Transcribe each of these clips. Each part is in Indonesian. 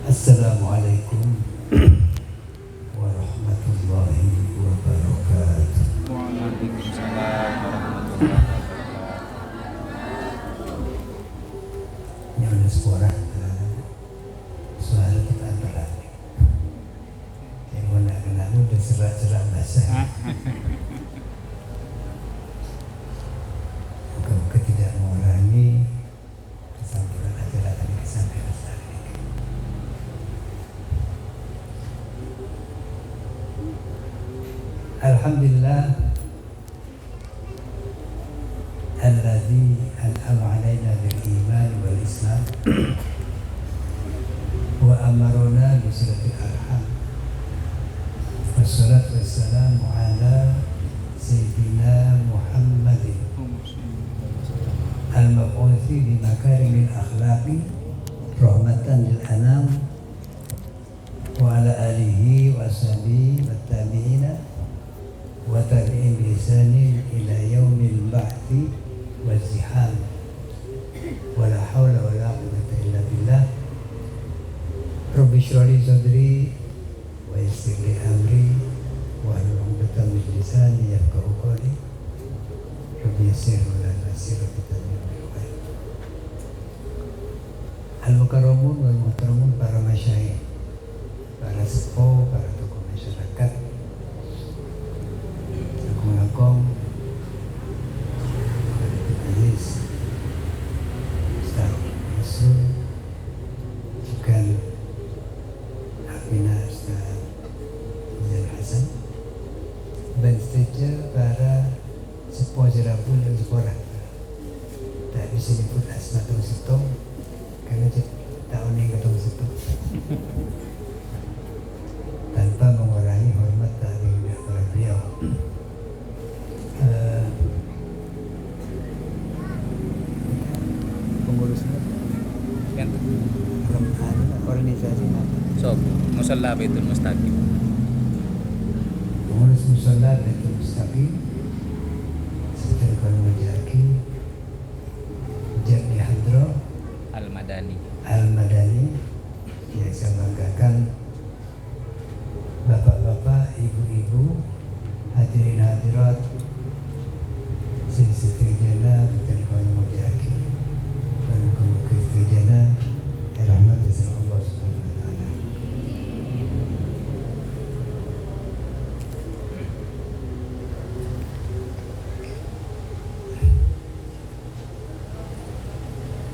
Assalamualaikum warahmatullahi wabarakatuh. Waalaikumsalam warahmatullahi wabarakatuh. Nyawa sekolah suara kita berat. Yang mana kena udah serat-serat basah. Muka-muka tidak mengurangi kesampuran ajaran dan kesampaian hari ini. Alhamdulillah alladzi an'ama 'alaina bil iman wal islam wa amarna bi silatil arham. Wassalatu wassalamu ala sayyidina Muhammadin al-mab'uthi bi makarimil akhlaqi rahmatan lil anam wa ala alihi wa ashabihi wat tabi'ina wa tabi'in bi ihsanin ila yaumil ba'thi wa ziham wa la hawla wa la quwwata illa billah. Rabbi shrah li sadri wa yassir li amri wa hlul 'uqdatam min lisani yafqahu qawli. Rabbi yassir wa la tu'assir wa Al-Mukarramun wal Muhtaramun, para masyayikh, para sepuh, para tokoh masyarakat, Agung-agung, Aziz, Ustaz Rasul, juga Hafina Ustaz Zain Hasan, dan seterusnya para sepuh Jerabun dan sekolah. Tak bisa disebut asmatul situng karena tahun ini ketemu situ tanpa mengurangi hormat dari para beliau. Pengurusnya kan Organisasi apa? so Musalla Baitul Mustaqim. Pengurus Musalla Baitul Mustaqim seperti kalau menjaki Jadi Hadro Al-Madani. Al-Madani, yang saya banggakan bapak-bapak, ibu-ibu, hadirin hadirat, sisi jana, bukan kau mujaki, dan kau jana, rahmat dari Allah Subhanahu Wa Taala.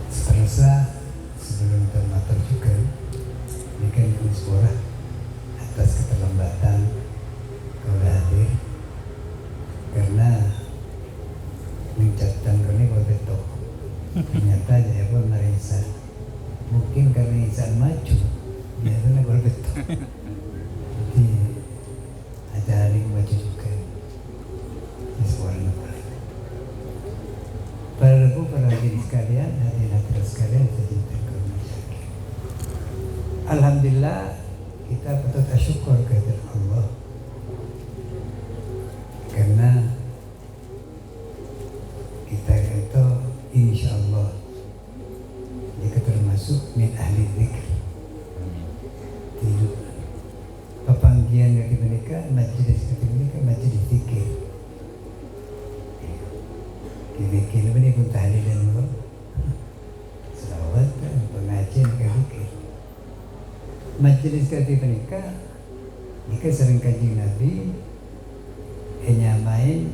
Seterusnya sebelum termater juga ini kan sekolah atas keterlambatan kalau hadir karena mencatatkan kami betul ternyata dia pun merisa mungkin karena insan maju dia pun betul jadi ada hari maju juga di sekolah. Para ibu, para hadirin sekalian, hadirin sekalian, alhamdulillah kita patut bersyukur kepada Allah karena kita itu insya Allah jika termasuk min ahli dzikr di pepanggian dari mereka majelis seperti mereka majelis dzikir. Dikir ini pun tahlil dan selawat dan pengajian ke zikir. Majelis kati mereka, jika sering kaji Nabi, nyamain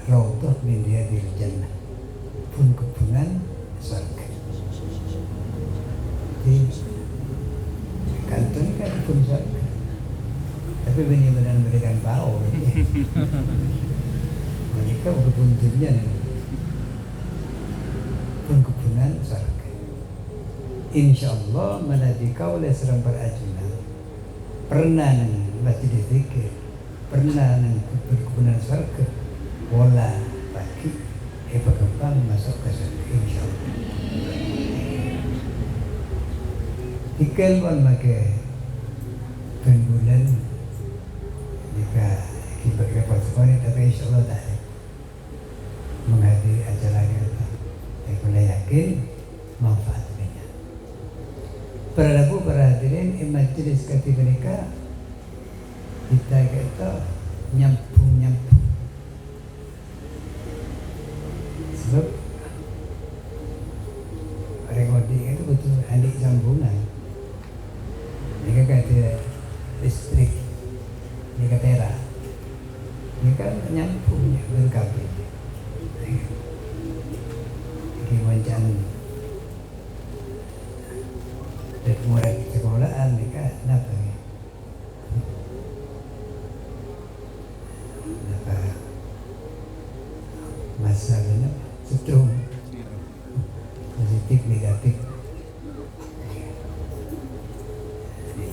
Raudhah min riyadil jannah, pun kepungan surga. Di kantor kan pun surga, tapi benar-benar memberikan bau. Mereka berbuntutnya pun kepungan surga. Insya Allah menadika oleh serang berajunan pernah nang masjid zikir, pernah nang berkebunan surga, bola pagi berkembang masuk ke surga insya Allah. Tikel pun pakai bulan jika kita dapat sekolah tapi insya Allah tak menghadiri acara kita. Saya yakin manfaat para hadirin majelis kati mereka kita kata nyampung sebab recording itu betul adik sambungan mereka kata listrik mereka tera mereka nyambung berkabel wajan dan murid sekolahan mereka kenapa masalahnya setrum positif negatif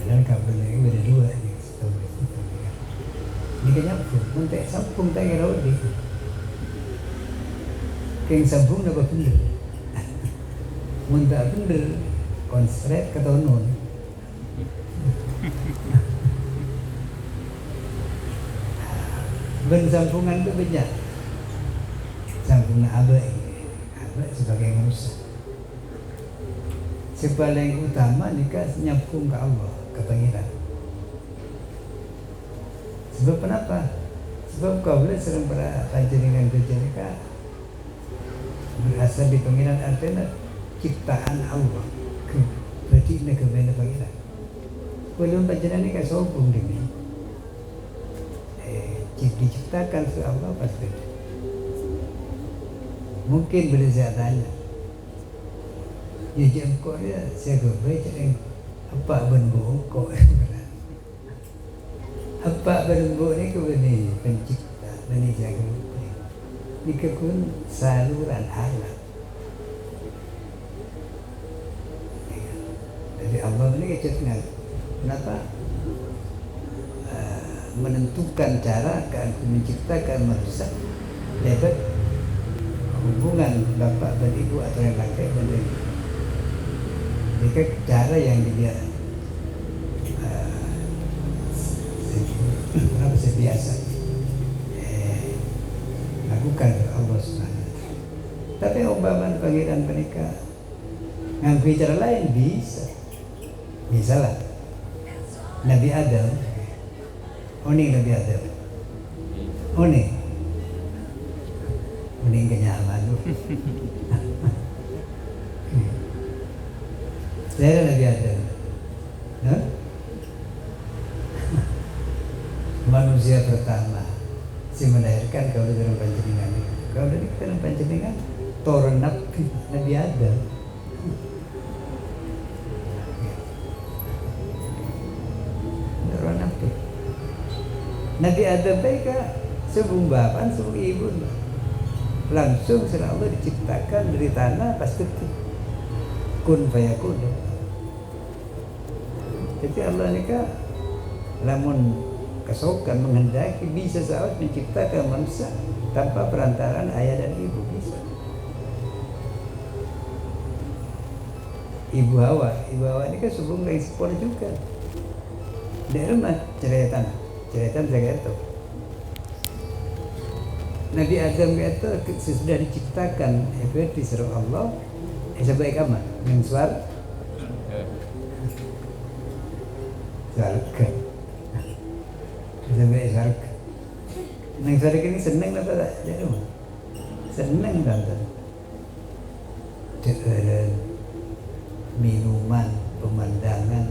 dan kabelnya itu ada dua nih ini kayaknya untuk sambung tak kira udah yang sambung apa bener muntah bener konslet ketonon ben sambungan itu banyak sambungan abad sebagai ngurusan sepaling utama nikah nyambung ke Allah ke Pangeran sebab kenapa? Sebab kau boleh sering panjenengan nikah berasal di Pangeran artinya ciptaan Allah berarti ini kemana Pangeran belum panjenengan nikah sombong dengan diciptakan oleh Allah pasti mungkin boleh saya tanya ya jengkau dia saya gobai cakap apa bentuk kok apa bentuk ni kebenar pencipta benih jaga ni kekun saluran alam dari Allah ni kecil kenapa menentukan cara menciptakan manusia dapat hubungan bapak dan ibu atau yang lain dan mereka cara yang dia biasa lakukan Allah SWT. Tapi umpama Pangeran mereka ngambil cara lain bisa lah Nabi Adam Nabi Adam kenyaman lu saya Nabi Adam manusia pertama si melahirkan kalau dalam panjenengan kalau dari dalam panjenengan turun Nabi Adam Nabi Adam mereka sebelum bapak sebelum ibu langsung selalu diciptakan dari tanah pasti kun fayakun. Jadi Allah nikah lamun kesokan menghendaki bisa saat menciptakan manusia tanpa perantaraan ayah dan ibu bisa. Ibu Hawa ini kan sebelum ekspor juga. Dari rumah cerita saya itu. Nabi Adam itu sudah diciptakan di surah Allah. Sebaik apa? Yang suara. Surga. Sebaik surga. Nang surga ini senang apa tak? Jadi senang kan? Jalan, minuman, pemandangan,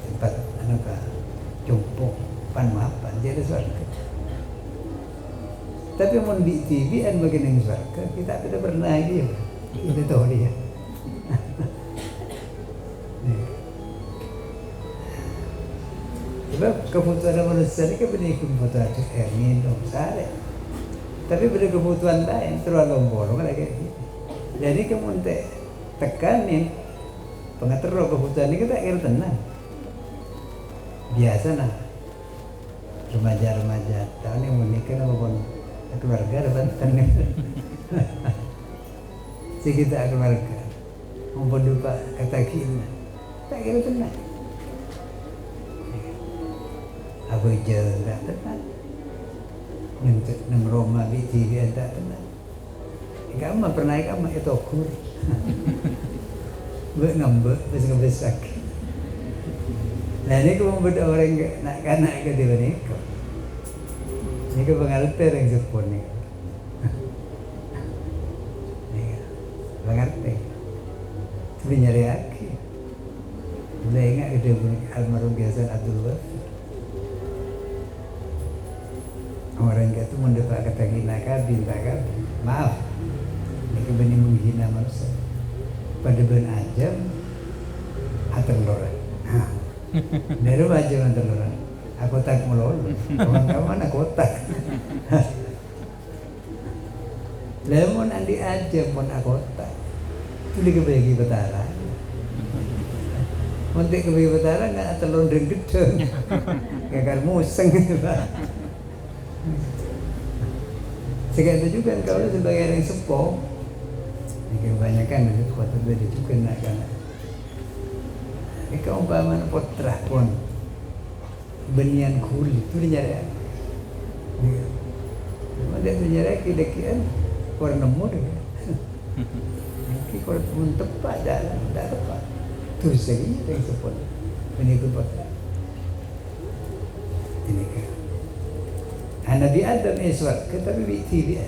tempat jumpo, mapan jadi surga. Tapi mau di TV dan bagian yang surga kita tidak pernah dia, kita tahu dia. Sebab kebutuhan manusia ini kan benar kebutuhan air minum, sehari. Tapi pada kebutuhan lain terlalu bolong lagi. Jadi kamu tekanin pengatur kebutuhan ini kita air tenang. Biasa nah remaja tahun yang menikah maupun keluarga dapat tenang. Si kita keluarga maupun lupa kata kita tak kira tenang. Apa je tak tenang. Nang Roma di TV tak tenang. Kamu pernah kamu itu ukur. Mbak ngambek, terus ngebesak. Nah ini kalau beda orang nak kanak ke dia ni, ini ke pengerti orang sepon ni. Pengerti. Tapi nyari aki. Bila ingat dia punya almarhum Hasan Abdul Wahab. Orang kata mendapat kata hina kabin, tak kabin. Maaf. Ini kebening menghina manusia. Pada ben ajam atur loran. Dari ajam atur loran. Aku tak melol. Kawan-kawan aku tak. Lemon andi ajam pun aku tak. Itu dikebagi betara. Untuk kebagi betara nggak atur londreng gedeng. Gagal museng gitu pak. Sekarang itu juga kalau sebagai orang sepuh. Kebanyakan itu kuat beda juga nak kan. Jika umpama potrah pun benian kulit itu dinyari. Ada dinyari kidekian warna nemu deh. Mungkin kalau pun tepat jalan, tak tepat. Terus lagi yang sepuluh penipu potrah. Ini kan. Nabi Adam eswar, tetapi biti dia.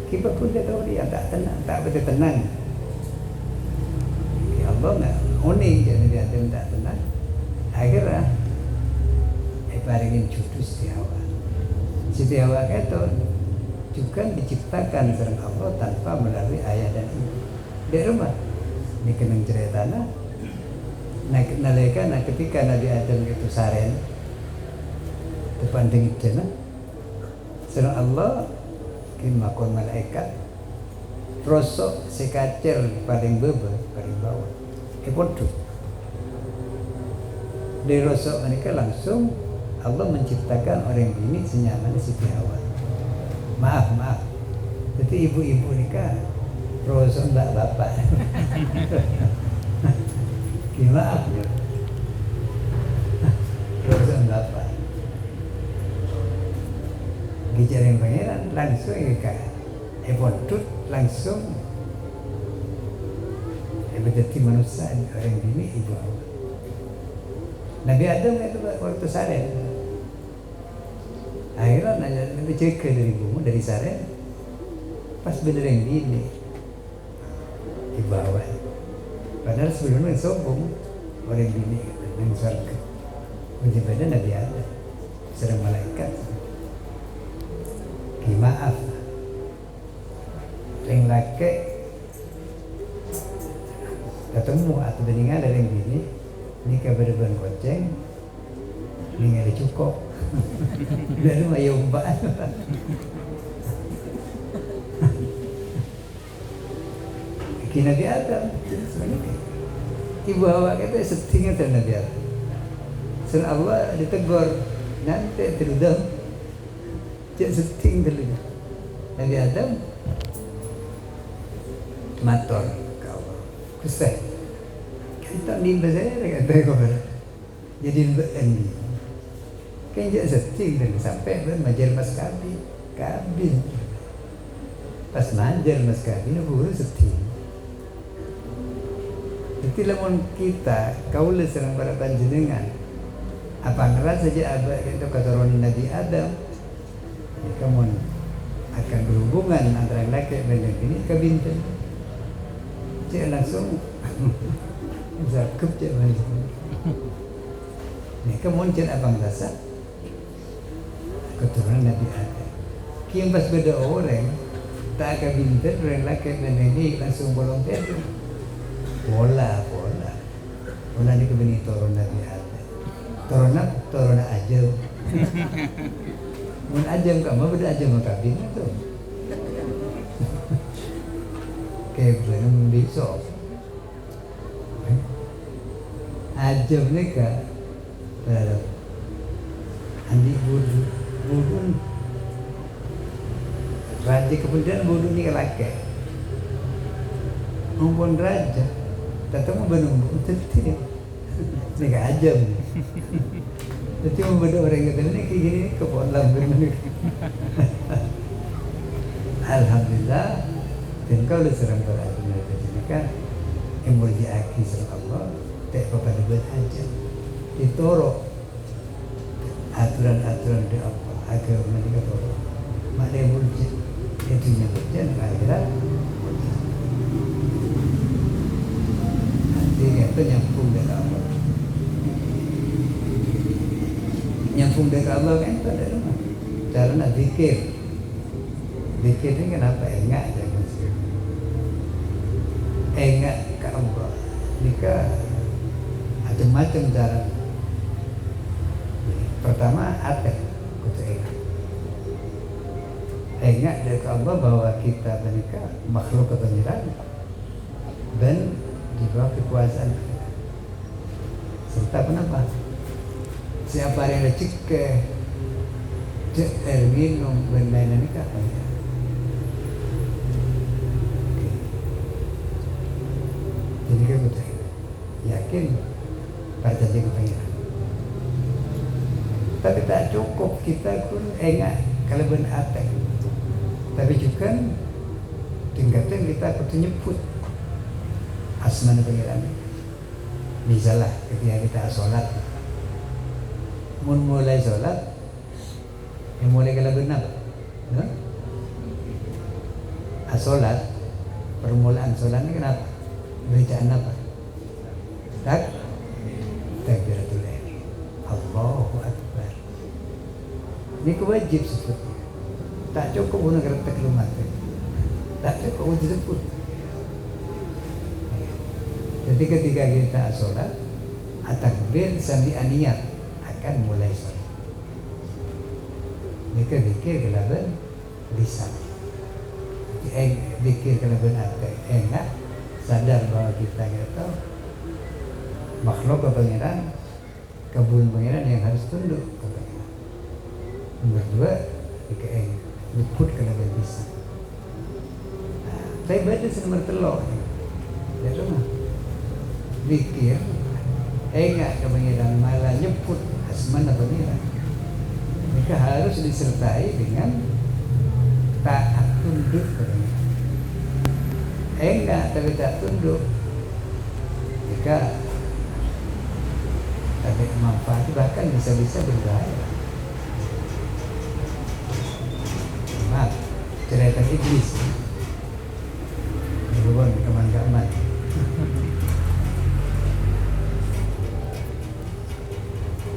Kita pun dia tahu dia tak tenang, tak betul tenang. Ya Allah nggak unik jadi dia tak tenang. Akhirnya, paringin cucu Siti Hawa. Siti Hawa itu juga diciptakan oleh Allah tanpa melalui ayah dan ibu. Di rumah, ini kena ceritanya. Nah, ketika Nabi Adam itu saren, depan dengit jana, sedang Allah kimakon malaikat rosok sekacer paling bebe paling bawah podo dari rosok mereka langsung Allah menciptakan orang bini senyaman Siti Hawa. Maaf jadi ibu-ibu nikah rosok mbak bapak maaf ya rosok bapak Gijaring pangeran langsung ke Ebodut langsung berarti manusia orang bini ibu Allah. Nabi Adam itu waktu saren akhirnya nanti cek dari bumi dari saren pas bener yang bini di bawah padahal sebelumnya sombong orang bini yang surga benar Nabi Adam sedang malaikat. Maaf, yang laki ketemu atau dengar dari yang bini, ini kabar ban koceng, ini ada cukup, dari mayomban. Kini Nabi Adam, ibu Hawa kata setinggi dari Nabi Adam. Setelah Allah ditegur, nanti terudam. Cek seting dulu. Nabi Adam mator kau. Kusai. Kita ni besar kata kau. Jadi berendi. Kan cek seting dulu sampai majer mas kabin. Pas majer mas kabin buru seting. Jadi lamun kita kau serang para panjenengan. Apa ngeras saja abah itu keturunan Nabi Adam. Kamu akan berhubungan antara laki dan ini ke bintang. Cik langsung zakep cik balik. Ini kamu cik abang rasa keturunan Nabi Adam. Kian pas beda orang tak akan bintang orang laki dan ini langsung bolong tiada. Bola ni kebini turun Nabi Adam. Turun aja. Mun ajam kamu beda ajam kabin tu. Kayak belum besok. Ajam ni ka, andi budu, raja kemudian budu ni laki. Umpun raja, tetap menunggu tetap. Ni ka ajam. Jadi membuat orang kata ni kayak gini kepolam benar. Alhamdulillah Dan kalau serang berarti ini kan yang boleh diaki serang Allah tak apa-apa dibuat aja ditorok aturan-aturan di apa agama ini kata mak dia boleh itu nya berjalan akhirat nanti kata nyambung dengan Allah nyambung dengan Allah kan itu ada rumah cara nak zikir ini kenapa enggak jangan enggak ke Allah nikah macam-macam cara. Pertama ada kutu ingat dari Allah bahwa kita menikah makhluk kebenaran dan di bawah kekuasaan serta kenapa siapa yang lecik ke air minum dan lain-lain nikah jadi kan kutu yakin percaya kepengiran tapi tak cukup kita pun enggak kalau benar tapi juga tingkatnya kita perlu nyebut asman pengiran misalnya ketika kita sholat mulai sholat yang mulai kalau benar sholat permulaan sholat ini kenapa bacaan apa takbiratul ihram Allahu Akbar ini kewajib seperti tak cukup guna kereta kelumat tak cukup untuk disebut jadi ketika kita sholat takbir sambil niat akan mulai sholat mereka zikir kelaban lisan zikir kelaban hati enggak sadar bahwa kita tahu makhluk kepengiran kebun pengiran yang harus tunduk kepengiran nomor dua luput kena bisa saya baca nomor telur ya rumah pikir enggak kepengiran malah nyebut asmana pengiran mereka harus disertai dengan taat tunduk kepengiran enggak tapi tak tunduk jika ada manfaat bahkan bisa-bisa berbahaya maaf cerita iblis bukan keman-keman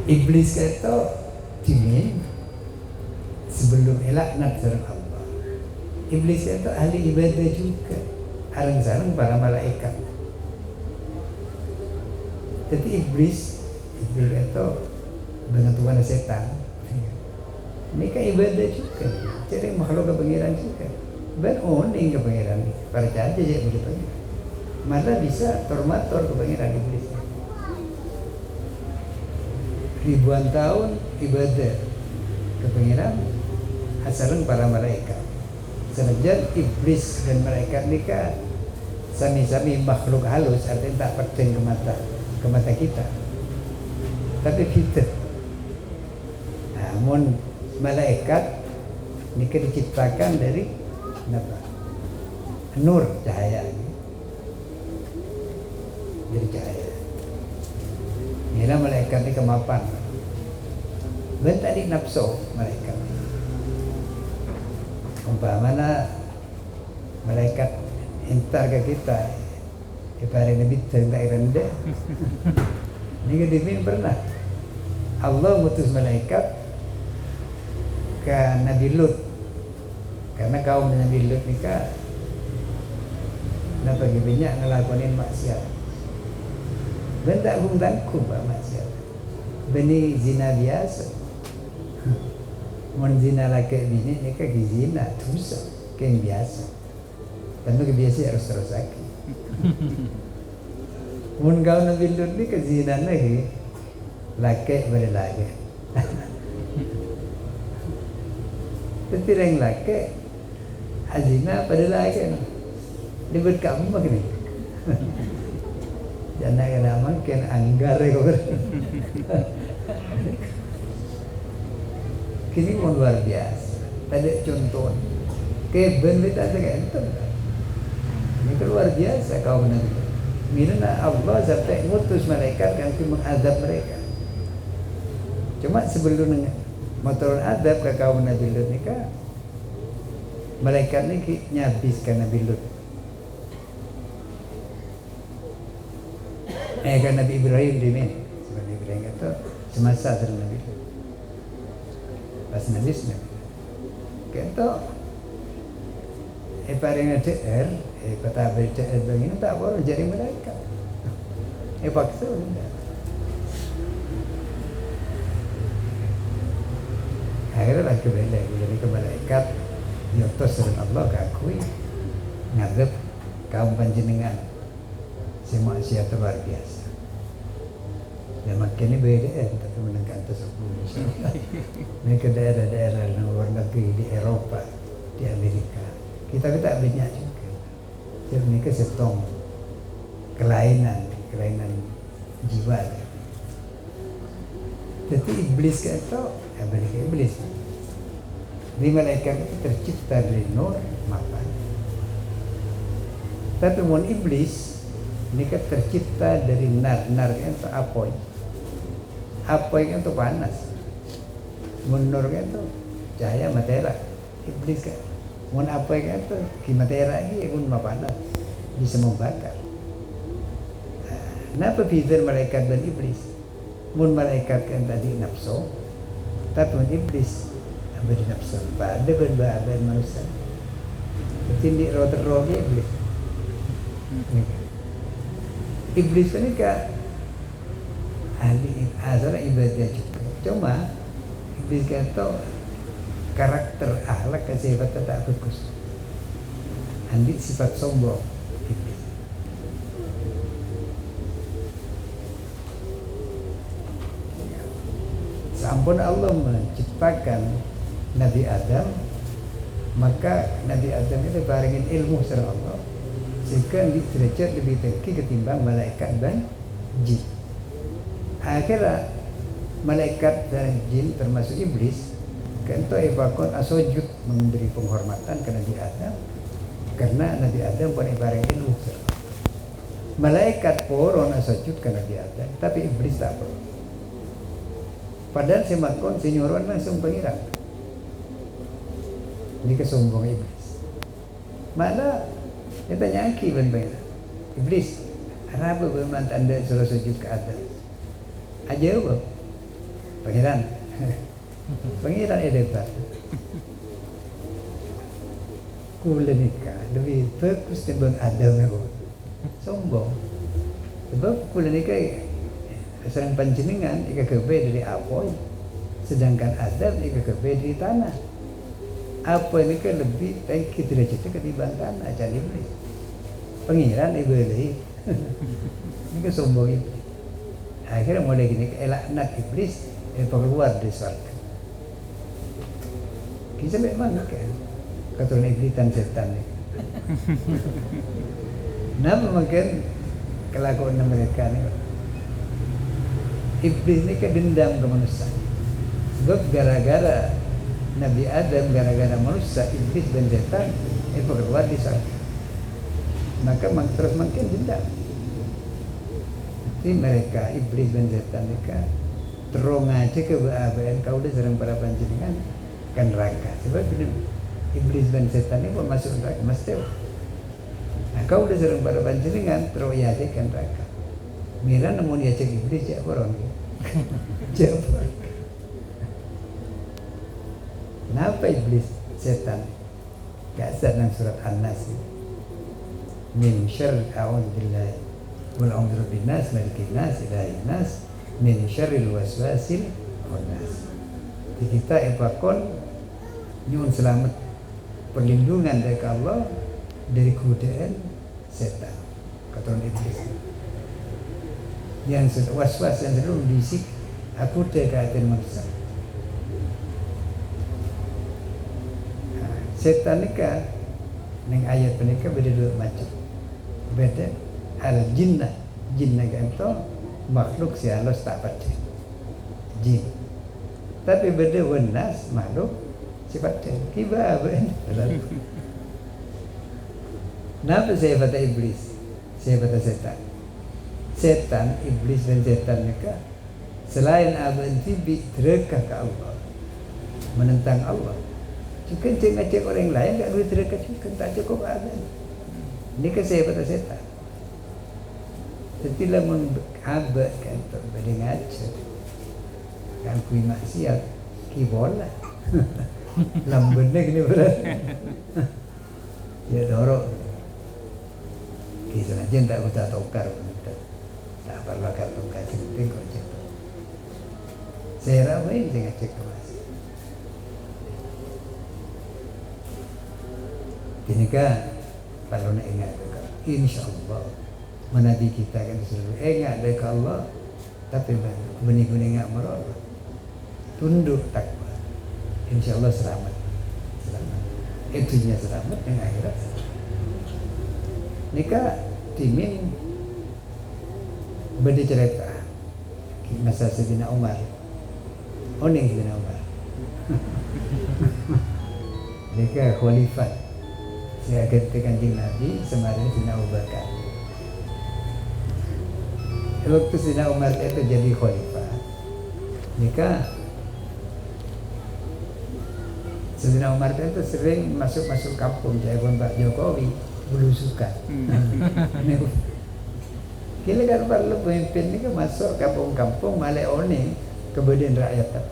iblis itu jimin sebelum elaknat sareng Allah iblis itu ahli ibadah juga sareng para malaikat jadi iblis itu dengan Tuhan setan mereka ibadah juga jadi makhluk kepengiran juga ben oning kepengiran percaya aja ya begitu malah bisa tormator kepengiran iblis ribuan tahun ibadah kepengiran asareng para malaikat senajan iblis dan malaikat mereka sami-sami makhluk halus artinya tak percaya ke mata kita tapi kita namun malaikat ini diciptakan dari apa? Nur cahaya dari cahaya inilah malaikat ini kemapan ben tadi nafsu malaikat umpamanya malaikat entar ke kita ibarat nabi tak rendah ini kedipin pernah Allah mutus malaikat ke Nabi Lut karena kaum Nabi Lut nikah nak bagi banyak ngelakonin maksiat bentak tangkum maksiat beni zina biasa mon zina laki bini nikah zina dosa kayak biasa tapi kebiasa harus terus lagi mun kau Nabi Lut ni kezina lagi laki boleh lagi tapi yang laki azina pada lagi dia berkamu begini jangan kena makin anggar kau kini mau luar biasa ada contoh keben kita ada kan Ini kan luar biasa kaum Nabi Lut. Mirna Allah sampai ngutus malaikat yang mengadab mereka. Cuma sebelum motor adab ke kaum Nabi Lut ni kan, malaikat ni nyabiskan Nabi Lut. Kan Nabi Ibrahim di ni, Nabi Ibrahim kata semasa dengan Nabi Lut. Pas Nabi kata, paling ada kata berita begini tak boleh jadi malaikat. Paksa tidak. Akhirnya lah kebelai jadi ke malaikat diutus oleh Allah keakui ngadep kaum panjenengan si manusia luar biasa. Dan makin ini beda tapi menengkan tersebut. Ini ke daerah-daerah luar negeri di Eropa, di Amerika. Kita banyak juga. Jadi mereka setong kelainan jiwa. Jadi iblis kata, balik ke iblis. Di malaikat itu tercipta dari nur mapan. Tapi mun iblis ini tercipta dari nar itu apoy. Apoy itu panas. Mun nur itu cahaya materi. Iblis kan. Mun apoy itu materi lagi mun panas bisa membakar. Kenapa beda malaikat dan iblis? Mun malaikat kan tadi nafsu, tapi mun iblis beri nafsu. Pada berbahaya manusia. Bertindik roh iblis. Iblis ini kan ahli asal ibadah juga. Cuma iblis kata karakter akhlak sifat tak bagus. Andi sifat sombong iblis. Sampun Allah menciptakan Nabi Adam, maka Nabi Adam itu baringin ilmu dari Allah sehingga di derajat lebih tinggi ketimbang malaikat dan jin. Akhirnya malaikat dan jin termasuk iblis kento ibakon asojud memberi penghormatan ke Nabi Adam karena Nabi Adam pun ibaring ilmu. Malaikat poron asojud ke Nabi Adam, tapi iblis tak perlu. Padahal si makon si nyuruhan langsung pengiran. Ini kesombong iblis. Mana dia tanya aki pengiran. Iblis, kenapa bermantan anda suruh sujud ke atas? Aja apa? Pengiran. Pengiran hebat. Kula nikah lebih bagus timbang Adam aku. Sombong. Sebab kula nikah serang panjenengan ika kebe dari apoy, sedangkan Adam ika kebe dari tanah. Apa ini kan lebih tinggi derajatnya ketimbang tanah jadi iblis. Pengiran iblis. Ini kan sombong iblis. Akhirnya mulai gini elaknat iblis keluar dari surga. Kita memang kan keturunan iblis dan setan. Nama mungkin kelakuan mereka ni. Iblis ni kan dendam ke manusia. Sebab gara-gara Nabi Adam, gara-gara manusia, iblis dan setan itu keluar di sana. Maka terus makin dendam. Jadi mereka, iblis dan setan mereka terong aja ke keabaian kau dah serang para panjenengan kan neraka. Sebab iblis dan setan ini pun masuk neraka mesti. Nah, kau dah serang para panjenengan terong aja kan neraka. Mira namun dia cek iblis cek orang. Jawab. Kenapa iblis setan? Kasar dalam surat An-Nas. Min syarr a'udzubillahi wal a'udzu binnas malikin nas ilahin nas min syarril waswasil khannas. Di kita epakon nyuwun selamat perlindungan dari Allah dari godaan setan. Kata iblis. Yang was-was yang selalu bisik aku dekatan manusia. Setan nikah neng ayat nikah beda dua macam. Beda al jinnah itu makhluk si Allah tak percaya. Jin. Tapi beda wanas makhluk sifat kiba ben. Kenapa saya kata iblis? Saya kata setan. Setan, iblis dan setan mereka selain abanti terdekat ke Allah, menentang Allah. Juga cek orang lain tak boleh terdekat juga, tak cukup aban. Ini kan saya kata setan. Setiap mengabad kan tak boleh ngaca. Kan kui maksiat, ki bola. Lambene kini berat. Ya dorok. Kita aja tak usah tukar, tak perlu tukar penting kok cek. Saya ramai dengan cek kemas. Ini kan kalau nak ingat, insya Allah menabi kita kan selalu ingat dari Allah, tapi benih-benih ingat merol, tunduk takwa, insya Allah selamat. Itunya selamat dengan akhirat. Nikah timin bercerita masa Sayyidina Umar. Oning Sayyidina Umar. Nikah khalifat. Saya ketika Kanjeng Nabi semarin Sayyidina Abu Bakar. Waktu Sayyidina Umar itu jadi khalifah. Nikah Sayyidina Umar itu sering masuk kampung jagoan Pak Jokowi. Belusukan. Kira kan perlu pemimpin ni kan masuk kampung-kampung malah one kemudian rakyat tak.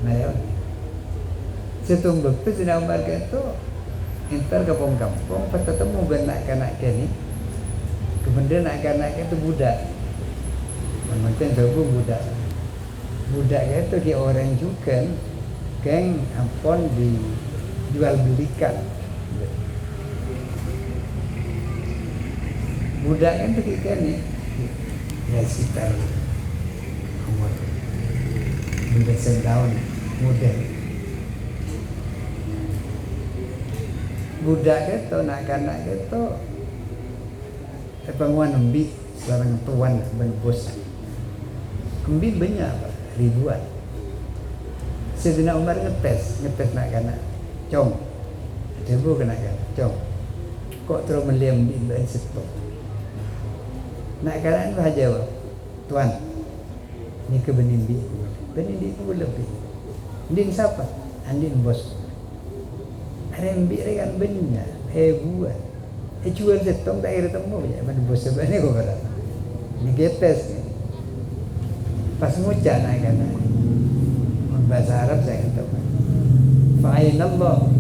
Malah one. Setumbuk tu Sayyidina Umar kata entar kampung-kampung pas ketemu benak-anak ni. Kemudian anak-anak itu budak. Macam tu budak. Budak itu dia orang juga geng ampun dijual belikan. Budak kan ketika ni ya sekitar umur belasan tahun muda. Budak itu nak-anak itu penguan embi seorang tuan bos. Embi banyak ribuan. Sayyidina Umar ngetes nak kena cong. Debu kena kan cong. Kok terus meliam di ben situ. Nak kena apa jawab? Tuan. Ni ke benindi. Benindi ku lebih. Andin siapa? Andin bos. Rembi kan benya. Buat. Jual setong tak kira temu ya. Mana bos sebenarnya kau berapa? Ni getes ni. Pas ngucap nak kena. Bahasa Arab saya kata fa'inallah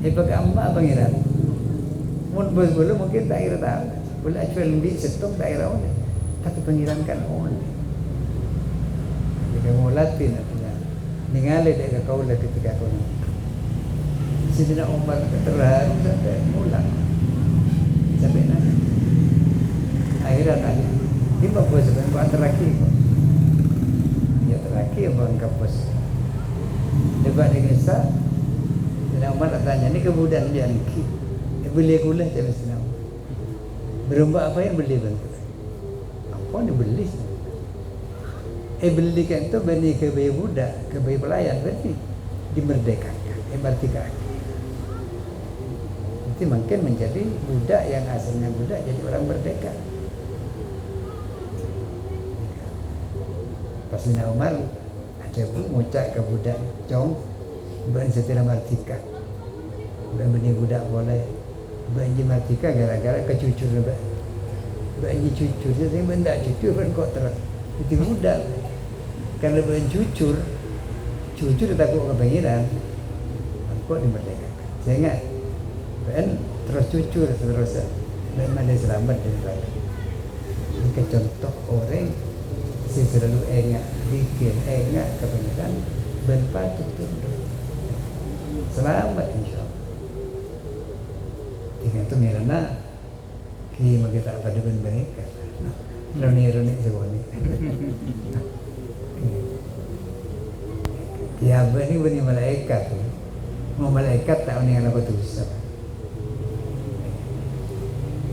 pakai amma pangeran mun bos bulu mungkin tak kira tahu boleh acuan lebih setong tak kira on tapi pangeran kan on jika mulatin artinya ningali dek kau lah ketika kau Sayyidina Umar terharu sampai mulang sampai nanya akhirat ada lima bos sebenarnya terakhir terakhir bang kapus debat dengan sah Sayyidina Umar tanya ni kemudian dia ni beli gula saya Sayyidina Umar berubah apa yang beli bang apa ni beli beli kan tu beli ke bayi budak ke bayi pelayan berarti dimerdekakan merdeka nanti mungkin menjadi budak yang asalnya budak jadi orang merdeka. Pas Sayyidina Umar ada ngucap ke budak cong ben setia merdeka. Ben benih budak boleh ben merdeka gara-gara kecucur ben. Ben cucur jadi benda cucur ben kok terus. Itu budak. Kalau ben cucur takut ke pangeran. Kok dimerdekakan. Saya ingat ben terus cucur terus ben ada selamat dari neraka. Ini contoh orang saya selalu bikin kebenaran berpatut tunduk selamat insyaAllah dengan itu mirana kita pada mereka roni segoni tiap ini benih malaikat mau malaikat tak unik apa tu bisa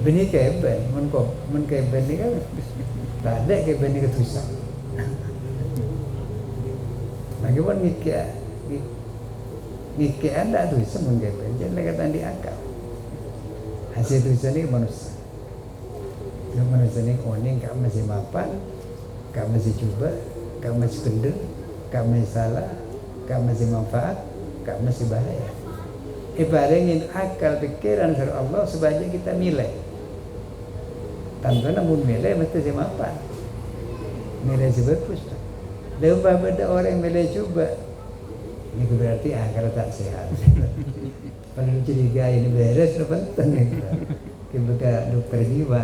benih keben mun keben ni kan tak ada ke benda ketusang. Bagaimana mikir Ngike anda tulisan menggepen jangan kata diangkat hasil tulisan ini manusia ini kuning kak masih mapan kak masih coba kak masih kendeng kak masih salah kak masih manfaat kak masih bahaya ibaringin akal pikiran dari Allah sebagai kita nilai tanpa namun nilai mesti si mapan nilai si bagus dan beda orang nilai coba ini berarti akal tak sehat paling curiga ini beres penting kita dokter jiwa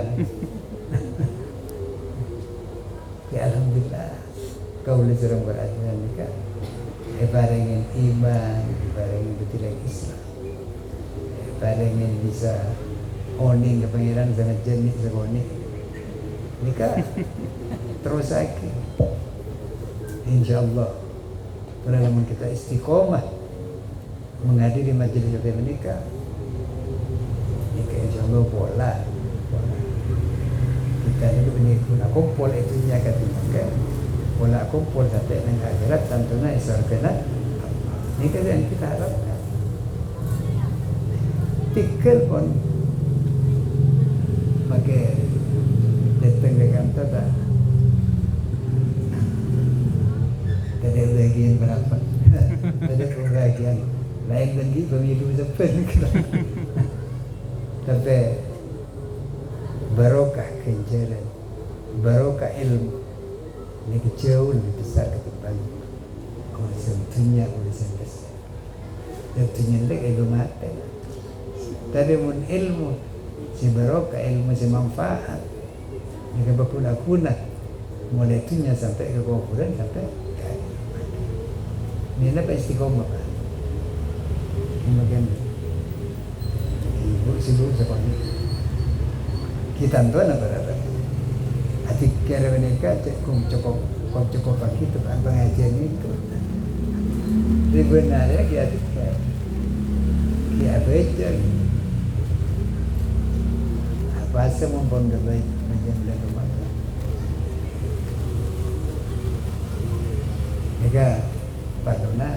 ya alhamdulillah kau boleh serang berajaran nikah barengin iman barengin betul Islam barengin bisa owning ke pangeran sangat jenis sekoni nikah terus lagi insyaallah kalau kita istiqomah menghadiri majelis menikah insyaallah pola kita itu guna kumpul itu nyaga tiga pola kumpul sampai dengan akhirat tentunya surga ini kan yang kita harapkan tikal pun pakai datang ke kantor tak ada bagian berapa ada bagian lain lagi pemilu depan tapi barokah kenjaran barokah ilmu ini jauh lebih besar ketimbang urusan dunia urusan besar dan dunia itu ilmu mati tapi mun ilmu si barokah ilmu si manfaat ini berguna-guna mulai dunia sampai ke kuburan sampai ke mati ini apa istiqomah Pak kemudian ibu sibuk sekolah kita tuan apa berapa hati kira menikah kau cukup pagi tu pengajian itu sebenarnya kita baca apa semua pun baik macam dalam rumah mereka padona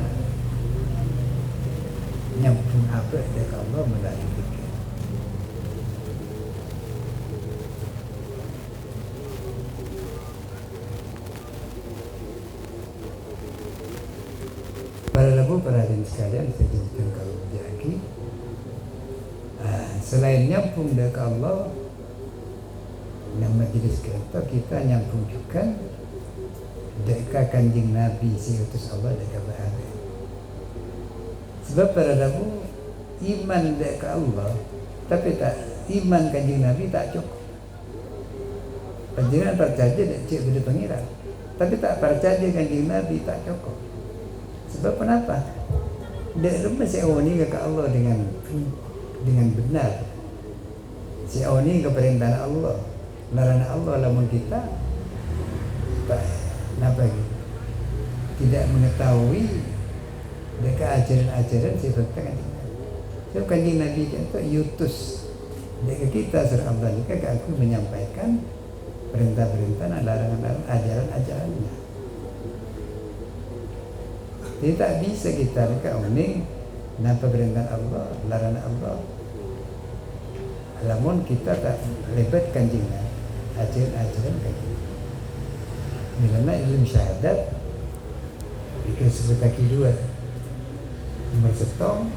nyampung apa dari Allah melalui fikir. Para lebu perhatian sekalian saya jelaskan kalau lagi selain nyambung dari Allah yang majelis kita nyambung juga dekat kanjeng Nabi si utus Allah dekat berada sebab para lebu iman dekat Allah tapi tak iman kanjeng Nabi tak cukup panjenengan percaya dan cik benda pengiran tapi tak percaya kanjeng Nabi tak cukup. Sebab kenapa? Dia masih awani ke Allah dengan benar. Si awani ke perintah Allah, larangan Allah lamun kita tak kenapa gitu? Tidak mengetahui dekat ajaran-ajaran sifatnya kan. Sebab kanjeng Nabi itu yutus dekat kita surah Allah jika aku menyampaikan perintah-perintah, larangan-larangan, ajaran-ajarannya. Jadi tak bisa kita uning nampak perintah Allah, larangan Allah. Namun kita tak lebat kanjingnya, ajaran kanjing. Bila ilmu syahadat, kita sebut kaki dua. Nomor setong,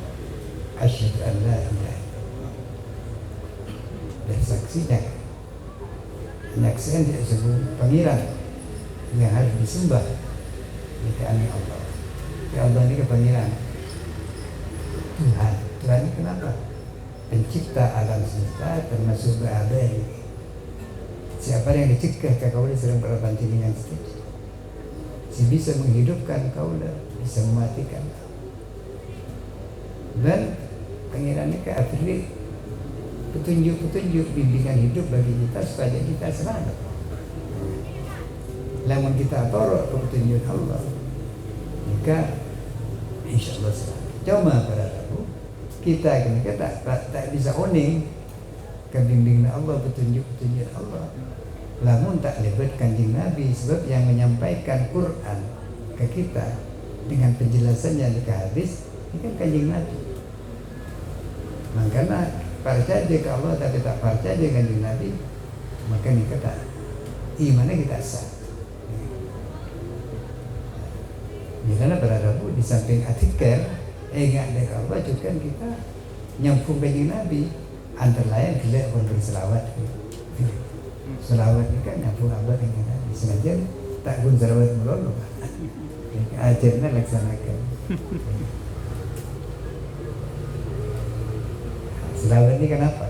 asyhadu an la ilaha illallah. Dan saksinya, menyaksikan tidak sebut pangeran yang harus disembah. Ini Allah. Ya Allah ini kepanggilan Tuhan ini kenapa? Pencipta alam semesta termasuk berada ini. Siapa yang dicegah kau sering berbantu dengan setuju si bisa menghidupkan kau bisa mematikan kau dan panggilan ini akhirnya petunjuk-petunjuk bimbingan hidup bagi kita supaya kita selamat. Lamun kita torok petunjuk Allah maka insyaallah selamat. Cuma para tahu kita tak bisa oning kebimbingan Allah, petunjuk Allah. Lamun tak lebat kanjeng Nabi sebab yang menyampaikan Quran ke kita dengan penjelasannya ke hadis Ini kan kanjeng Nabi. Makanya percaya ke Allah tapi tak percaya kanjeng Nabi, maka ini kata imannya kita sah. Karena berada di samping atikar, ingat dengan Allah juga kita nyambung kanjeng Nabi. Antara lain gelak pun berselawat. Selawat ini kan nyambung Allah dengan Nabi. Sengaja tak pun selawat melulu. Ajarnya laksanakan. Selawat ini kenapa?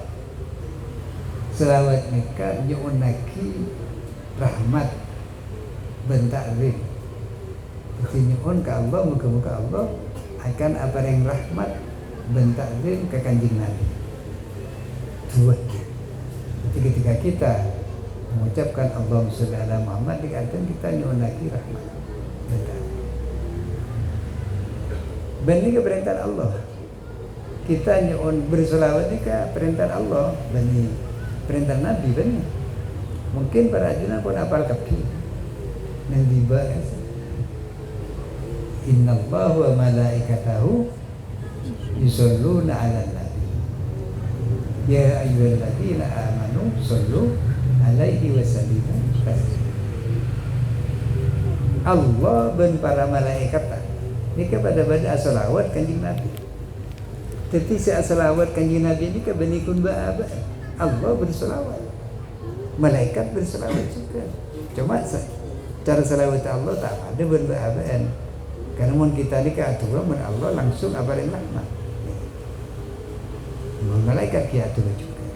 Selawat ini kan nyu'unaki rahmat bentakrim. Jadi nyu'un ke Allah, muka-muka Allah akan apa yang rahmat bentakrim ke kanjeng Nabi. Dua. Jadi ketika kita mengucapkan Allahumma sholli ala Muhammad, dikatakan kita nyu'unaki rahmat bentakrim. Bani ke perintah Allah. Kita nyu'un berselawat ni ke perintah Allah, bani perintah Nabi bani. Mungkin para ajunan pun apal kaki. Nang dibahas. Inna Allah wa malaikatahu yusalluna 'alan nabi. Ya ayyuhalladzina amanu sallu 'alaihi wa sallimu taslima. Allah dan para malaikat ini kepada selawat kanjeng Nabi. Tapi selawat kanjeng Nabi ini ke benikun ba'aba. Allah berselawat, malaikat berselawat juga. Cuma cara selawat Allah tak ada berba'abaan. Karena mun kita ni ke aturan mun Allah langsung abarin rahmat. Malaikat dia atur juga.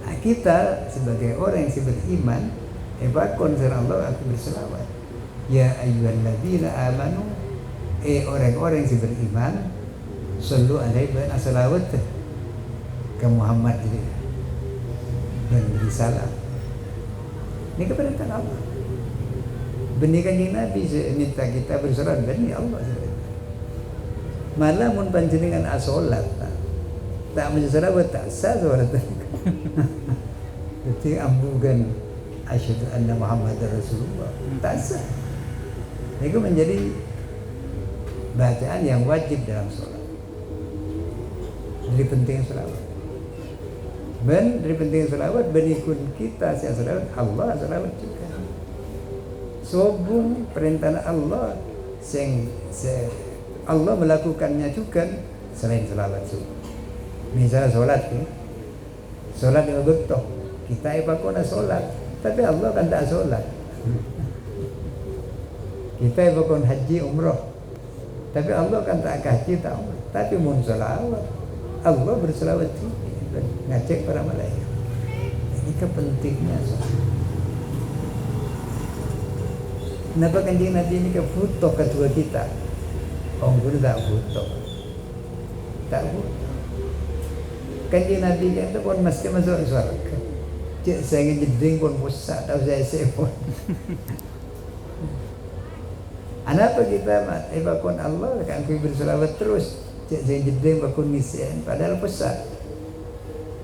Nah, kita sebagai orang yang beriman, bakon sama Allah aku berselawat. Ya ayyuhalladzina amanu, orang-orang yang beriman, sallu alaihi wa salawat ke Muhammad ini dan beri salam. Ini keperintah Allah. Benih kanjeng Nabi minta kita bersolat benih Allah. Malah mun panjenengan asolat tak mensalawat tak sah solat. Jadi ambugan asyhadu anna Muhammadar Rasulullah tak sah. Itu menjadi bacaan yang wajib dalam solat. Jadi penting selawat. Ben dari penting selawat benikun kita siap selawat Allah selawat juga. Sobung perintah Allah Allah melakukannya juga selain selawat subuh. Misalnya solat ya. Solat yang betul. Kita ipakona solat, tapi Allah kan tak solat. Kita ipakon haji umrah, tapi Allah kan tak haji tak umrah. Tapi mun selawat Allah berselawat juga. Ngecek para malaikat. Ini kepentingnya soal. Kenapa kanjeng Nabi ini kebutuh kedua kita? Orang guru tak butuh. Tak butuh. Kanjeng Nabi itu pun mesti masuk surga. Cik saya jeding pun pusat atau saya pun. Kenapa kita bakun Allah kan kita berselawat terus. Cik saya jeding bakun misian padahal pusat.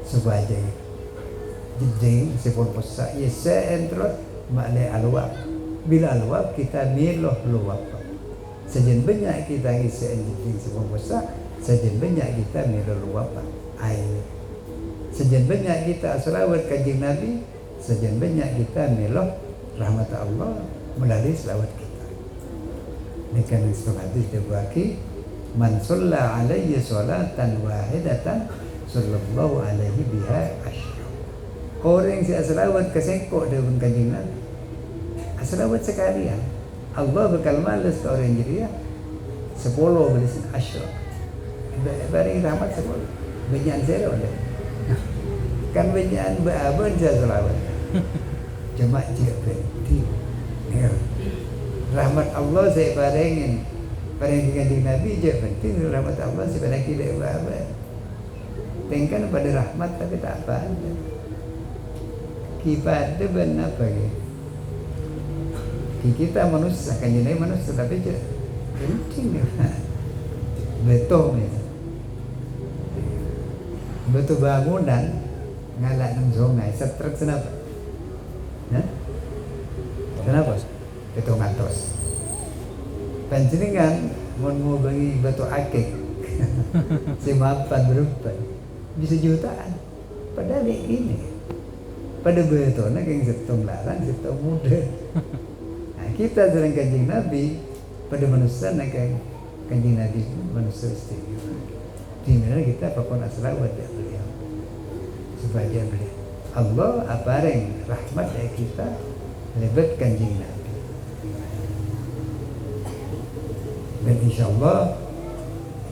Sebaja jeding sepon pusat. Ya saya terus makna alwab. Bila alwab kita miloh luwab. Sejen banyak kita ngisi jeding sepon pusat. Sejen banyak kita miloh luwab air. Sejen banyak kita selawat kanjeng Nabi. Sejen banyak kita miloh rahmat Allah melalui selawat kita. Ini kan istilah hadis dibagi man shalla alayya salatan wahidatan sallallahu alaihi biha asyra. Orang yang selawat kesengkok dengan kanjeng Nabi. Selawat sekalian. Allah bakal malas ke orang jeria 10 belas asyra. Bari rahmat 10. Banyak zero dah. Kan banyak berabad saya selawat. Cuma dia berhenti. Rahmat Allah saya barengin. Bareng kanjeng Nabi je penting rahmat Allah sebenarnya kita berabad. Tengkan pada rahmat tapi tak apa. Kita ada benar bagi kita manusia kan jadi manusia tapi je penting betul ni. Betul bangunan ngalak nang zongai setrek kenapa? Kenapa? Betul ngatos. Panjenengan mau bagi batu akik si mapan berapa bisa jutaan padahal ini pada betulnya yang setong larang setong muda. Nah, kita sering kanjeng Nabi pada manusia nak kanjeng Nabi manusia istimewa di mana kita pakon selawat ya beliau supaya beliau Allah apareng rahmat dari kita lebat kanjeng Nabi. Dan insyaallah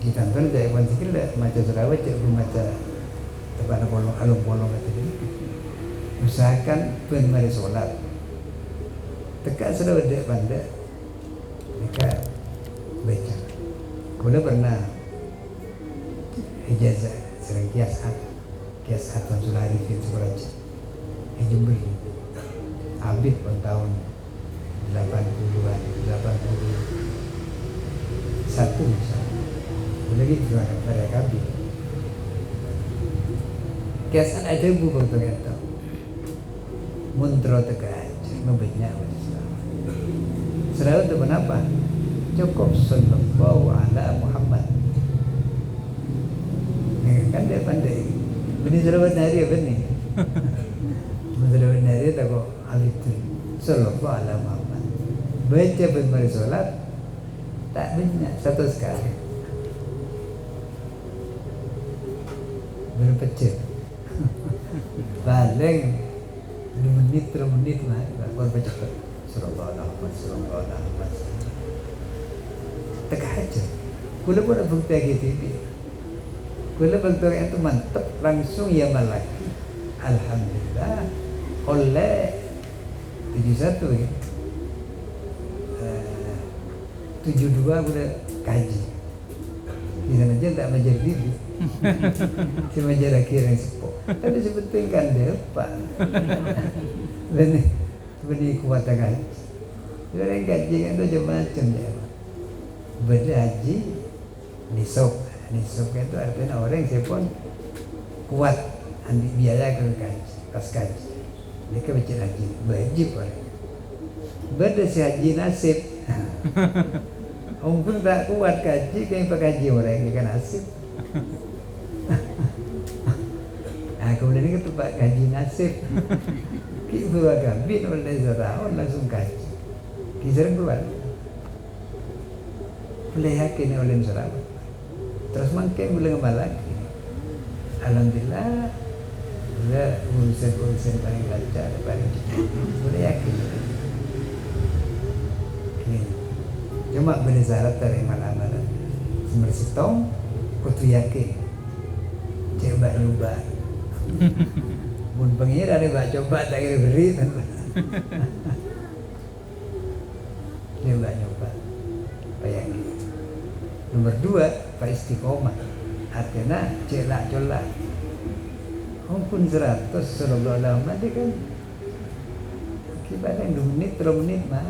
kita nonton dari wan sikil maca selawat cek maca tepat bolong alung bolong tadi. Usahakan pun mari solat. Tekak selawat dek pandai. Mereka baca. Kula pernah ijazah sering kias Tuan Sulari di Suraja. Jember. Abid pun tahun 80-an, 81 misalnya. Lagi juga pada kabin. Kiasan ada buku ternyata. Muntro tegak membenya selawat itu kenapa? Cukup sallallahu ala Muhammad. Kan dia pandai. Benih selawat nari apa nih? Selawat nari tak kok alif sallallahu ala Muhammad. Baca bermari solat tak banyak satu sekali. Berpecah. Paling 2 menit, 3 menit lah, baru baca sallallahu alaihi wasallam. Tegak aja. Kula pun ada bukti gitu. Kula bukti itu mantap langsung ya malaki. Alhamdulillah oleh 71 ya. 72 udah kaji. Di sana aja tak menjadi diri. Si menjadi akhir yang sepuh. Tapi sebetulnya kan depan. Benih kuat kaji. Orang kaji kan itu macam ya. Beda haji nisab itu artinya orang yang pun kuat andi biaya ke kaji pas kaji. Mereka baca haji wajib orang. Beda si haji nasib. Pun tak kuat kaji kayak pekaji orang yang nasib. Nah kemudian ini tempat kaji nasib. Kita buat kabin oleh setahun langsung kaji. Kita keluar. Boleh yakin oleh selawat. Terus makin boleh ngamal lagi. Alhamdulillah. Boleh urusan paling lancar, paling cepat. Boleh yakin. Cuma benda syarat dari amalan-amalan. Semersetong, kutu yakin. Coba nyoba. Mun pengir ada bak coba tak kira beri. Coba nyoba. Bayangin. Nomor 2, Pak Istiqomah. Artinya celak-celak. Pun 100 sallallahu alaihi wasallam dia kan kibaran 2 menit, 3 menit mah.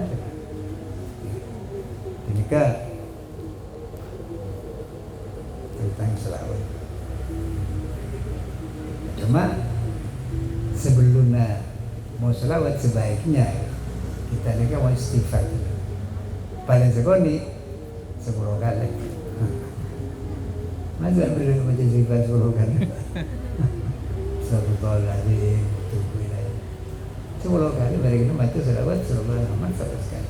Nikah tentang selawat. Cuma sebelumnya mau selawat sebaiknya kita nikah mau istighfar. Paling sekali 10 kali. Masa beri baca istighfar 10 kali. Astagfirullahaladzim. 10 kali bari kita baca selawat sallallahu alaihi wasallam 100 kali.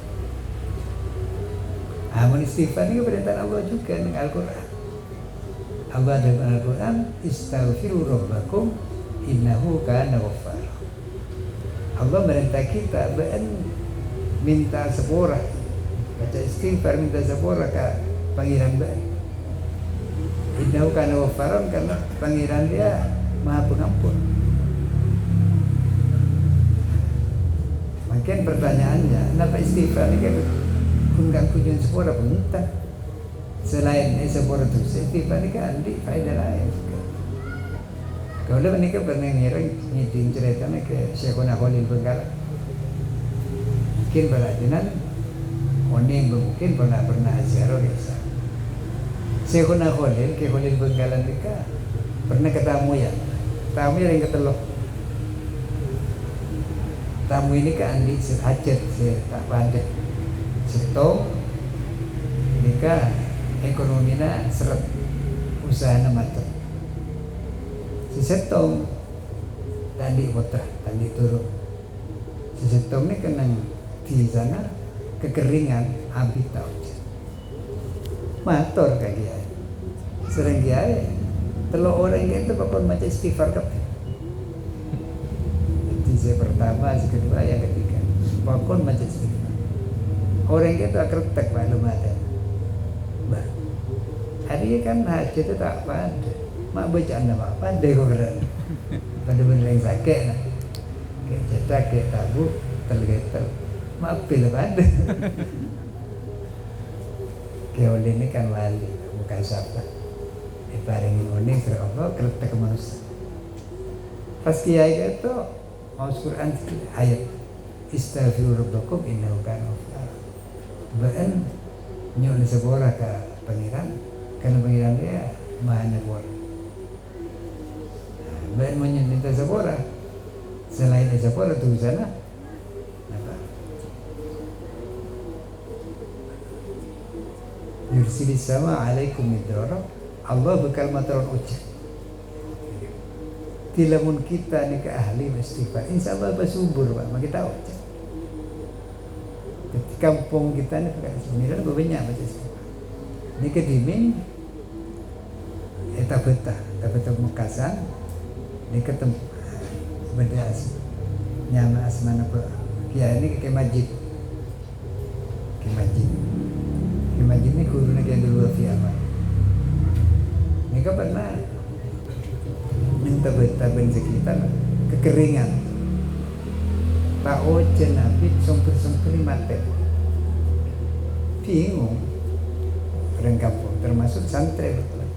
Amun istighfar ini perintah Allah juga dengan Al-Quran. Allah dalam Al-Quran, istaghfiru rabbakum innahu kana ghaffar. Allah merintah kita minta sepura, baca istighfar minta sepura ke pangeran ben. Innahu kana ghaffaran karena pangeran dia Maha Pengampun. Makin pertanyaannya, kenapa istighfar ini kan kunggang kunjung sepura minta selain sepura itu istighfar ini kan di faedah lain. Kalau mereka pernah ngiting ceritanya ke Syekhuna Khalil Benggala, mungkin perhatian Oning mungkin pernah ziarah biasa. Syekhuna Khalil ke Khalil Benggala mereka pernah ketemu ya, tamu yang ketelok. Tamu ini kan andi hajat tak pandai. Setong nikah ekonominya seret, usahanya matang. Si setong tadi kota, tadi turun. Si setong ini kena di sana kekeringan, habis tau. Mator kayak dia. Sering dia telur orang itu bakal macam istighfar kabeh. Jadi saya pertama, si kedua, yang ketiga bakal macam istighfar. Orang itu akan tak maklum ada. Bah, hari kan haji itu tak pada. Mak baca nama apa deh orang. Pada benda yang sakit lah. Kayak cetak, kayak tabu, tergetel. Mak pilih pada. Kayak oleh ini kan wali, bukan siapa. Diparingin uning surah Allah kereta ke manusia. Pas kiai itu mau Quran ayat istaghfiru rabbakum innahu kana ghaffara. Baen nyol seborah ke pangeran karena pangeran dia Maha Nyebor. Baen minta seborah selain seborah tu sana apa? Yursilis sama alaikum midrara. Allah bakal maturun ucap. Tilamun kita ni ke ahli istighfar, insya Allah bersubur Pak, maka kita ucap. Di kampung kita ni sebenarnya banyak macam istighfar. Ni ke Diming, betah Mekasan, ni ke benda nyama asmana apa? Kia ni ke Majid. Ke Majid ni gurunya yang dulu fi aman. Mereka pernah minta betah sekitar kekeringan. Tak ojen nabi sempur mati. Bingung orang kampung termasuk santri betul.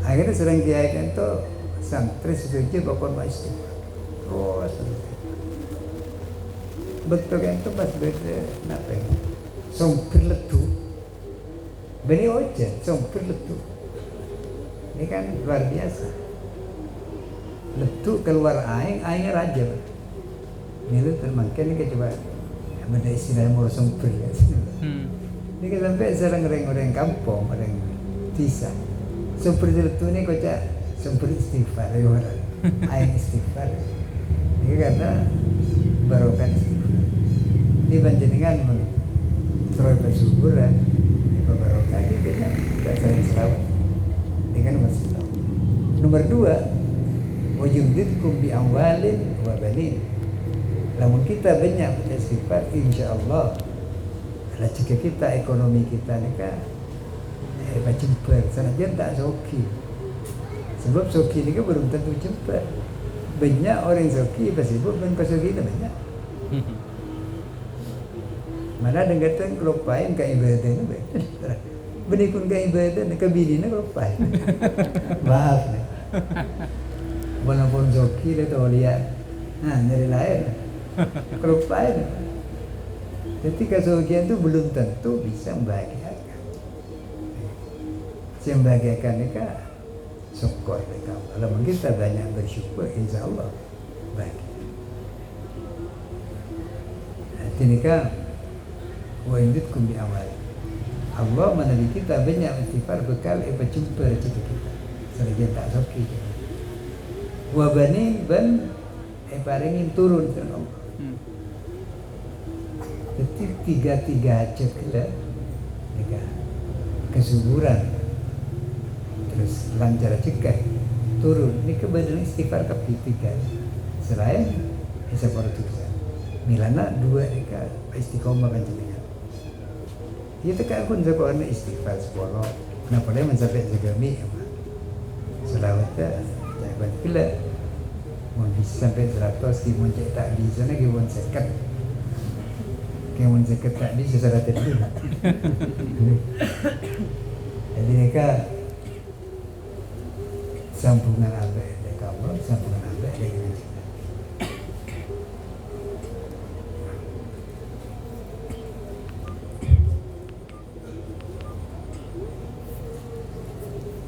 Akhirnya sering diaikan tu santri setuju bakal mau istighfar. Terus betul kan tu pas beda napa? Sempur letu. Beni ojen sempur letu. Ini kan luar biasa. Letu keluar aing raja. Ini tu termangkin ni coba benda istilah murah sempur ya. Ini kan sampai serang orang kampung, orang desa. Sempur letu ni kocak sempur istighfar orang. Aing istighfar. Ini karena barokah istighfar. Ini panjenengan terus bersubur kan. Ini barokah gitu kan. Tak saling selawat. Ini kan masih tahu. Nomor 2, wajibidkum bi amwalin wa banin. Namun kita banyak beristighfar, insya Allah jika kita ekonomi kita ni kan cepat, senajan tak soki. Sebab soki ni kan belum tentu cepat. Banyak orang soki pasti bukan soki ni banyak. Mana dengarkan kelopain ke ibadah ni banyak. Benikun ke ibadah ni kebini ni kelopain. Maaf ni. Walaupun soki dia tahu lihat. Dari lain. Kelopain. Jadi kesokian itu belum tentu bisa membahagiakan. Yang membahagiakan mereka syukur mereka. Kalau kita banyak bersyukur, insya Allah bahagia. Nanti mereka wa'inditkum bi awal. Allah menabi kita banyak istighfar bekal jumpa rezeki kita. Selagi tak soki. Wabani ban paringin turun ke Allah. Jadi tiga hajat kita kesuburan terus lancar cekah turun ini kebenaran istighfar ketiga selain bisa berdosa milana 2 mereka istiqomah kan jenengan itu kan pun sekolah istighfar sepuluh kenapa dia mencapai segami selawatnya jangan gila mau bisa sampai 100 mau cek tak bisa lagi mau sekat yang menzekat tak bisa secara tertentu. Jadi mereka sambungan abad mereka Allah, sambungan abad dengan kita.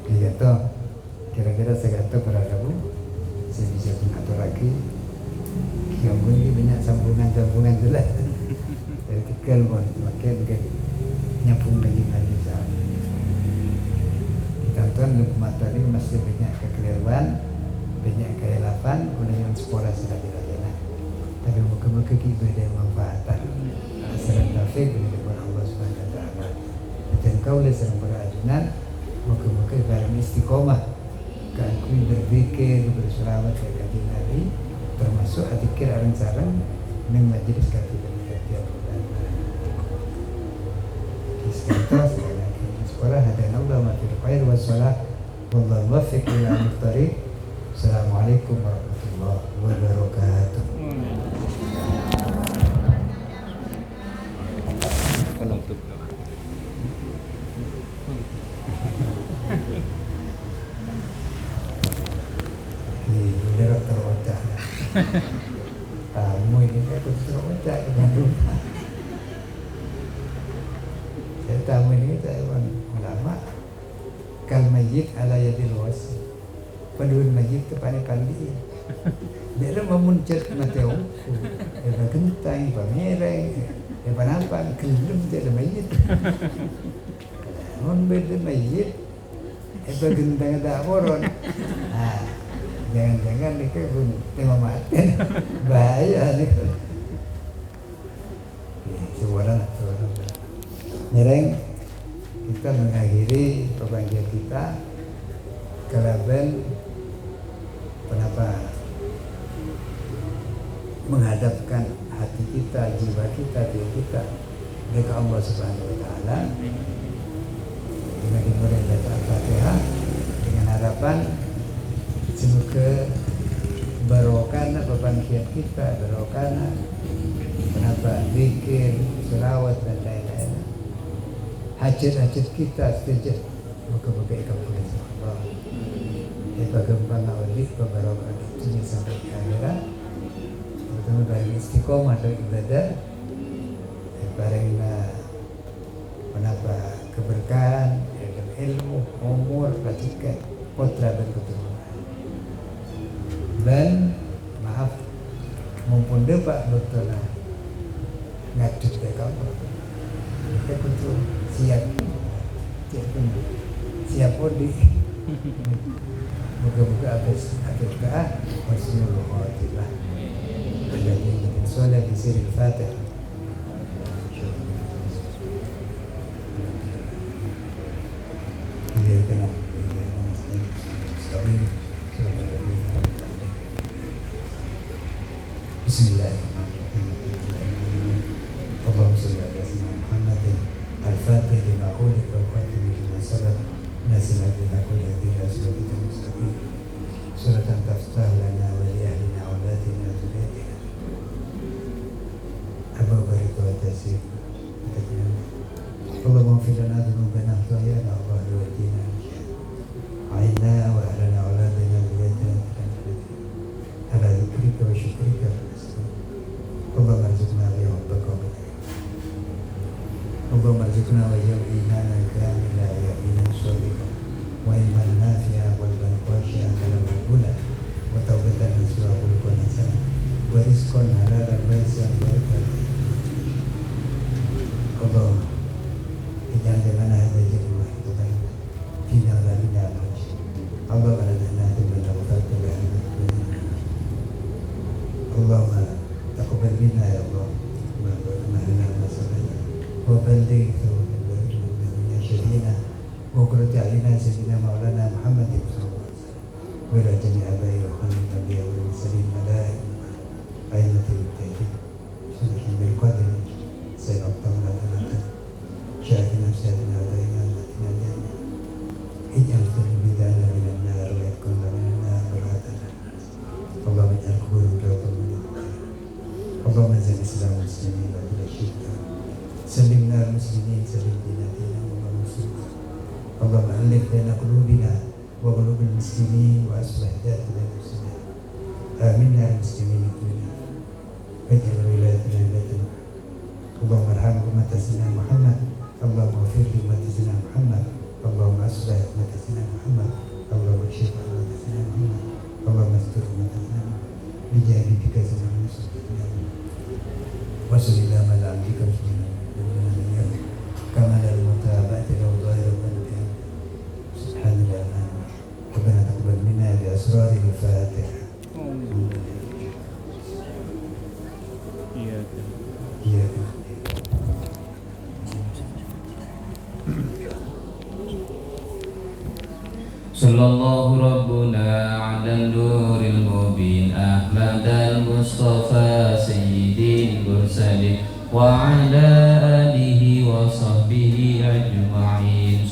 Dia tu kira-kira saya kata pada Rabu saya bisa mengatur lagi. Yang ini banyak sambungan tu lah. Dari tegal pun makin nyambung lagi. Tuhan lupa tadi masih banyak kekeliruan, banyak kehilapan, kemudian sekolah sudah dilakukan. Tapi muka-muka kita ada manfaatan. Asal taufik dari Allah Subhanahu Wa Taala. Dan kau lesang berajunan, muka-muka dalam istiqomah. Keakui berpikir, berselawat ke kajian Nabi, termasuk adikir arang-sarang dengan majlis kaki dan ketiak bulan. Kisah sekolah ada Allah mafil khair wassalah wallahu muwaffiq ila al-tariq. Assalamualaikum warahmatullahi wabarakatuh. Penutup. Ini dokter Oca. Tamu ini dokter Oca di Bandung. Tamu ini saya ulama kal mayyit ala yadil wasi. Penduduk mayyit kepada kandi. Dia memuncak mateo. Dia gentang, pamereng, dia panampan kelem dia mayyit. Non beda mayyit. Itu gentang ada boron. Jangan-jangan nih kayak pun tema mati. Bahaya nih. Seorang. Nyereng kita mengakhiri pembangkit kita kelaban kenapa menghadapkan hati kita, jiwa kita, diri kita ke Allah Subhanahu Wa Taala dengan dimulai baca Al-Fatihah dengan harapan semoga barokahna pembangkit kita, barokahna kenapa zikir, selawat dan lain-lain. Hajat-hajat kita setuju moga-moga ikan boleh Allah. Bagaimana awali beberapa dunia sampai ke akhirat, terutama dari istiqomah dari ibadah, bareng menambah keberkahan, ilmu, umur, bajikan, putra dan keturunan. Dan maaf, mumpun depak betul ngadut ke kamu. Kita betul siap di moga-moga habis akikah husnul khatimah. Alladzi min sholat di siril Fatihah. Dia kena Bismillahirrahmanirrahim. Allahumma shalli ala sayyidina Muhammadin al-Fatih lima ulik wa khatim lima salat nasibah lima kuliah bila suratul mustaqim suratan taftah lana wa li ahlina wa latina zuriyatina Abu Barik wa Tasib Allahumma filana dhunubana khatayana wa bahri wa dina aina wa ahlana wa latina zuriyatina ala dhikrika wa syukrika Allahumma arzuqna wa yuhibbaka wa Allahumma arzuqna wa imanan kamila wa yaqinan shadiqan wa ilman nafi'a wal khashi'a wa qula wa tawbatan nasuha wa qulqan hasana wa rizqan halalan wasi'an barakan Allah ij'al jamana hadha jam'ah tuhan fina wa lana Allah wa lana min al-fadl Allahumma taqabbal minna ya Allah wa lana masalana وبلغ من شهينا وقرة أعيننا سيدنا مولانا محمد صلى الله عليه وسلم وإلى جميع آبائه وخلق الأنبياء والمرسلين الملائكة أئمة المجتهدين سنة بالقدر سيد أبطالنا لنا شاهدنا سيدنا علينا أمتنا الجنة اجعل بدانا من النار ويدخلنا من النار برهتنا اللهم اجعل قبورهم روضة من الجنة اللهم انزل الإسلام والمسلمين وأذل الشرك سلمنا المسلمين سلم ديننا اللهم مسلمين اللهم ألف بين قلوبنا وقلوب المسلمين وأصلح ذات المسلمين آمنا المسلمين كلنا واجعل ولايتنا ولايتنا اللهم ارحم أمة سيدنا محمد اللهم اغفر لأمة سيدنا محمد اللهم أصلح أمة سيدنا محمد اللهم اكشف أمة سيدنا محمد اللهم استر أمة سيدنا محمد بجاهدك سيدنا محمد وصل اللهم على عبدك مسلمين كما لا المتابعة لو ظاهر سبحان الله Sallallahu Rabbuna ala nuril mubin Ahmad al-Mustafa Sayyidil Mursalin Wa ala alihi wa sahbihi ajma'in.